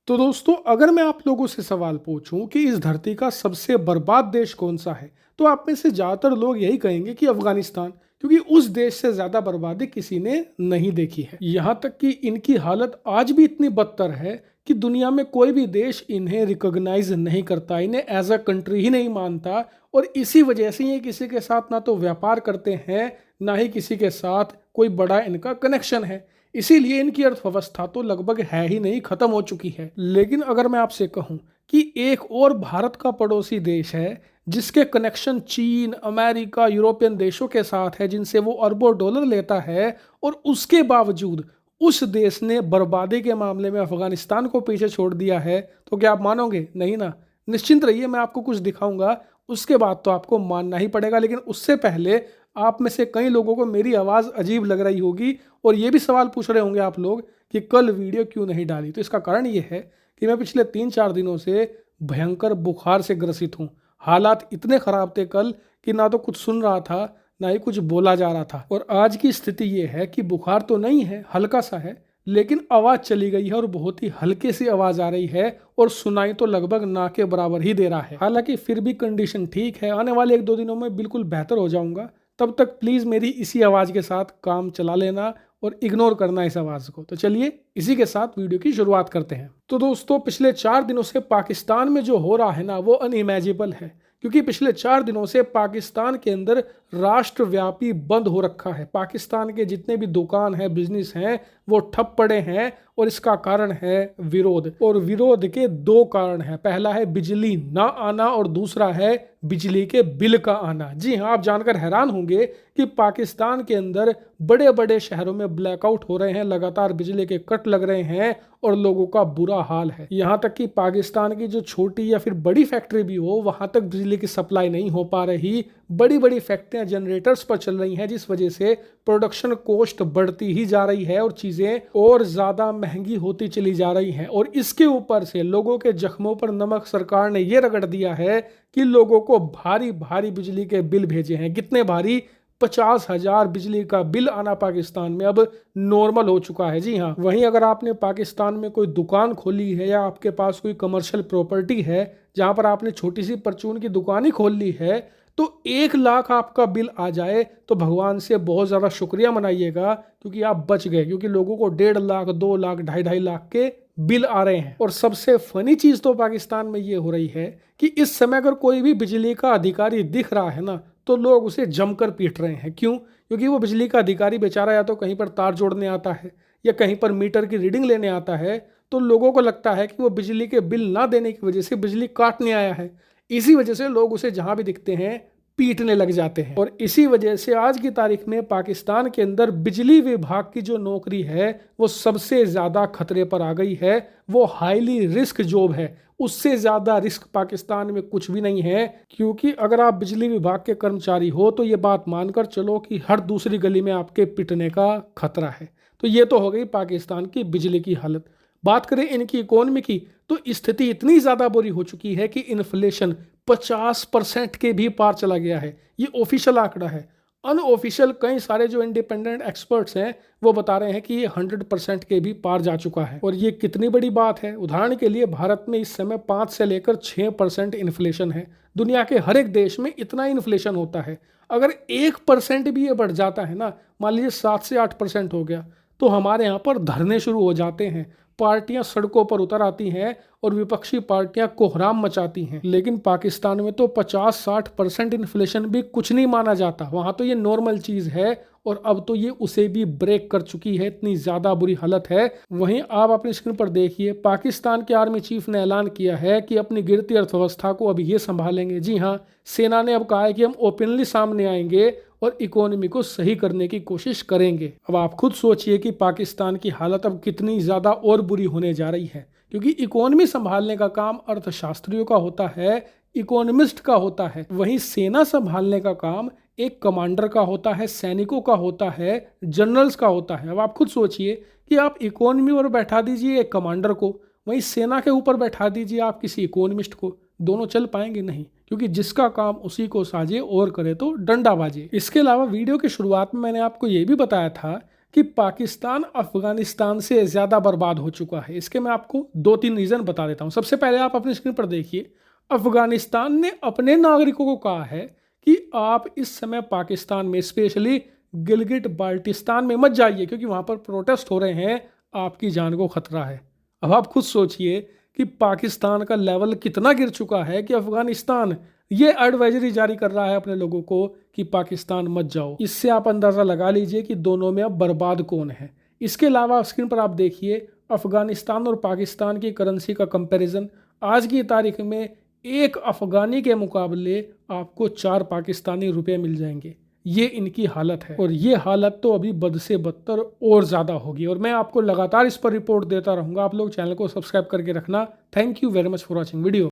तो दोस्तों, अगर मैं आप लोगों से सवाल पूछूं कि इस धरती का सबसे बर्बाद देश कौन सा है, तो आप में से ज़्यादातर लोग यही कहेंगे कि अफगानिस्तान, क्योंकि उस देश से ज़्यादा बर्बादी किसी ने नहीं देखी है। यहाँ तक कि इनकी हालत आज भी इतनी बदतर है कि दुनिया में कोई भी देश इन्हें रिकॉग्नाइज नहीं करता, इन्हें एज अ कंट्री ही नहीं मानता। और इसी वजह से ये किसी के साथ ना तो व्यापार करते हैं, ना ही किसी के साथ कोई बड़ा इनका कनेक्शन है। इसीलिए इनकी अर्थव्यवस्था तो लगभग है ही नहीं, खत्म हो चुकी है। लेकिन अगर मैं आपसे कहूं कि एक और भारत का पड़ोसी देश है जिसके कनेक्शन चीन, अमेरिका, यूरोपियन देशों के साथ है, जिनसे वो अरबों डॉलर लेता है, और उसके बावजूद उस देश ने बर्बादी के मामले में अफगानिस्तान को पीछे छोड़ दिया है, तो क्या आप मानोगे? नहीं ना। निश्चिंत रहिए, मैं आपको कुछ दिखाऊंगा, उसके बाद तो आपको मानना ही पड़ेगा। लेकिन उससे पहले आप में से कई लोगों को मेरी आवाज़ अजीब लग रही होगी और ये भी सवाल पूछ रहे होंगे आप लोग कि कल वीडियो क्यों नहीं डाली। तो इसका कारण ये है कि मैं पिछले 3-4 दिनों से भयंकर बुखार से ग्रसित हूँ। हालात इतने ख़राब थे कल कि ना तो कुछ सुन रहा था, ना ही कुछ बोला जा रहा था। और आज की स्थिति ये है कि बुखार तो नहीं है, हल्का सा है, लेकिन आवाज़ चली गई है और बहुत ही हल्के सी आवाज़ आ रही है और सुनाई तो लगभग ना के बराबर ही दे रहा है। हालांकि फिर भी कंडीशन ठीक है, आने वाले 1-2 दिनों में बिल्कुल बेहतर हो जाऊंगा। तब तक प्लीज़ मेरी इसी आवाज़ के साथ काम चला लेना और इग्नोर करना इस आवाज़ को। तो चलिए इसी के साथ वीडियो की शुरुआत करते हैं। तो दोस्तों, पिछले 4 दिनों से पाकिस्तान में जो हो रहा है ना, वो अनइमेजिबल है। क्योंकि पिछले 4 दिनों से पाकिस्तान के अंदर राष्ट्रव्यापी बंद हो रखा है। पाकिस्तान के जितने भी दुकान हैं, बिजनेस हैं, वो ठप पड़े हैं। और इसका कारण है विरोध। और विरोध के 2 कारण हैं। पहला है बिजली ना आना और दूसरा है बिजली के बिल का आना। जी हाँ, आप जानकर हैरान होंगे कि पाकिस्तान के अंदर बड़े बड़े शहरों में ब्लैकआउट हो रहे हैं, लगातार बिजली के कट लग रहे हैं और लोगों का बुरा हाल है। यहाँ तक कि पाकिस्तान की जो छोटी या फिर बड़ी फैक्ट्री भी हो, वहां तक बिजली की सप्लाई नहीं हो पा रही। बड़ी बड़ी फैक्ट्रियां जनरेटर्स पर चल रही हैं, जिस वजह से प्रोडक्शन कॉस्ट बढ़ती ही जा रही है और चीजें और ज्यादा महंगी होती चली जा रही हैं। और इसके ऊपर से लोगों के जख्मों पर नमक सरकार ने यह रगड़ दिया है कि लोगों को भारी भारी बिजली के बिल भेजे हैं। कितने भारी? 50,000 बिजली का बिल आना पाकिस्तान में अब नॉर्मल हो चुका है। जी हाँ, वहीं अगर आपने पाकिस्तान में कोई दुकान खोली है या आपके पास कोई कमर्शियल प्रॉपर्टी है जहां पर आपने छोटी सी परचून की दुकान ही खोल ली है, तो 1 लाख आपका बिल आ जाए तो भगवान से बहुत ज़्यादा शुक्रिया मनाइएगा, क्योंकि आप बच गए। क्योंकि लोगों को 1.5 लाख, 2 लाख, 2.5 लाख के बिल आ रहे हैं। और सबसे फनी चीज़ तो पाकिस्तान में ये हो रही है कि इस समय अगर कोई भी बिजली का अधिकारी दिख रहा है ना, तो लोग उसे जमकर पीट रहे हैं। क्यों? क्योंकि वो बिजली का अधिकारी बेचारा या तो कहीं पर तार जोड़ने आता है या कहीं पर मीटर की रीडिंग लेने आता है, तो लोगों को लगता है कि वो बिजली के बिल ना देने की वजह से बिजली काटने आया है। इसी वजह से लोग उसे जहां भी दिखते हैं पीटने लग जाते हैं। और इसी वजह से आज की तारीख में पाकिस्तान के अंदर बिजली विभाग की जो नौकरी है वो सबसे ज्यादा खतरे पर आ गई है। वो हाईली रिस्क जॉब है। उससे ज्यादा रिस्क पाकिस्तान में कुछ भी नहीं है। क्योंकि अगर आप बिजली विभाग के कर्मचारी हो तो ये बात मानकर चलो कि हर दूसरी गली में आपके पिटने का खतरा है। तो ये तो हो गई पाकिस्तान की बिजली की हालत। बात करें इनकी इकोनॉमी की, तो स्थिति इतनी ज्यादा बुरी हो चुकी है कि इन्फ्लेशन 50% के भी पार चला गया है। ये ऑफिशियल आंकड़ा है। अनऑफिशियल कई सारे जो इंडिपेंडेंट एक्सपर्ट्स हैं वो बता रहे हैं कि ये 100% के भी पार जा चुका है। और ये कितनी बड़ी बात है। उदाहरण के लिए भारत में इस समय 5 से लेकर 6% इन्फ्लेशन है। दुनिया के हर एक देश में इतना इन्फ्लेशन होता है। अगर 1% भी ये बढ़ जाता है ना, मान लीजिए 7 से 8% हो गया, तो हमारे यहाँ पर धरने शुरू हो जाते हैं, पार्टियां सड़कों पर उतर आती हैं और विपक्षी पार्टियां कोहराम मचाती हैं। लेकिन पाकिस्तान में तो 50-60% इन्फ्लेशन भी कुछ नहीं माना जाता। वहां तो ये नॉर्मल चीज है और अब तो ये उसे भी ब्रेक कर चुकी है। इतनी ज्यादा बुरी हालत है। वहीं आप अपनी स्क्रीन पर देखिए, पाकिस्तान के आर्मी चीफ ने ऐलान किया है कि अपनी गिरती अर्थव्यवस्था को अब ये संभालेंगे। जी हाँ, सेना ने अब कहा है कि हम ओपनली सामने आएंगे और इकोनॉमी को सही करने की कोशिश करेंगे। अब आप खुद सोचिए कि पाकिस्तान की हालत अब कितनी ज्यादा और बुरी होने जा रही है। क्योंकि इकोनॉमी संभालने का काम अर्थशास्त्रियों का होता है, इकोनॉमिस्ट का होता है। वहीं सेना संभालने का काम एक कमांडर का होता है, सैनिकों का होता है, जनरल्स का होता है। अब आप खुद सोचिए कि आप इकोनॉमी पर बैठा दीजिए एक कमांडर को, वहीं सेना के ऊपर बैठा दीजिए आप किसी इकोनॉमिस्ट को, दोनों चल पाएंगे? नहीं। क्योंकि जिसका काम उसी को साजे और करे तो डंडा बाजे। इसके अलावा वीडियो की शुरुआत में मैंने आपको ये भी बताया था कि पाकिस्तान अफगानिस्तान से ज़्यादा बर्बाद हो चुका है। इसके मैं आपको 2-3 रीज़न बता देता हूँ। सबसे पहले आप अपनी स्क्रीन पर देखिए, अफगानिस्तान ने अपने नागरिकों को कहा है कि आप इस समय पाकिस्तान में, स्पेशली गिलगिट बाल्टिस्तान में मत जाइए, क्योंकि वहाँ पर प्रोटेस्ट हो रहे हैं, आपकी जान को खतरा है। अब आप खुद सोचिए कि पाकिस्तान का लेवल कितना गिर चुका है कि अफगानिस्तान ये एडवाइजरी जारी कर रहा है अपने लोगों को कि पाकिस्तान मत जाओ। इससे आप अंदाज़ा लगा लीजिए कि दोनों में अब बर्बाद कौन है। इसके अलावा स्क्रीन पर आप देखिए, अफगानिस्तान और पाकिस्तान की करेंसी का कंपैरिजन आज की तारीख में एक अफगानी के मुकाबले आपको 4 पाकिस्तानी रुपए मिल जाएंगे। ये इनकी हालत है और ये हालत तो अभी बद से बदतर और ज़्यादा होगी और मैं आपको लगातार इस पर रिपोर्ट देता रहूँगा। आप लोग चैनल को सब्सक्राइब करके रखना। Thank you very much for watching video.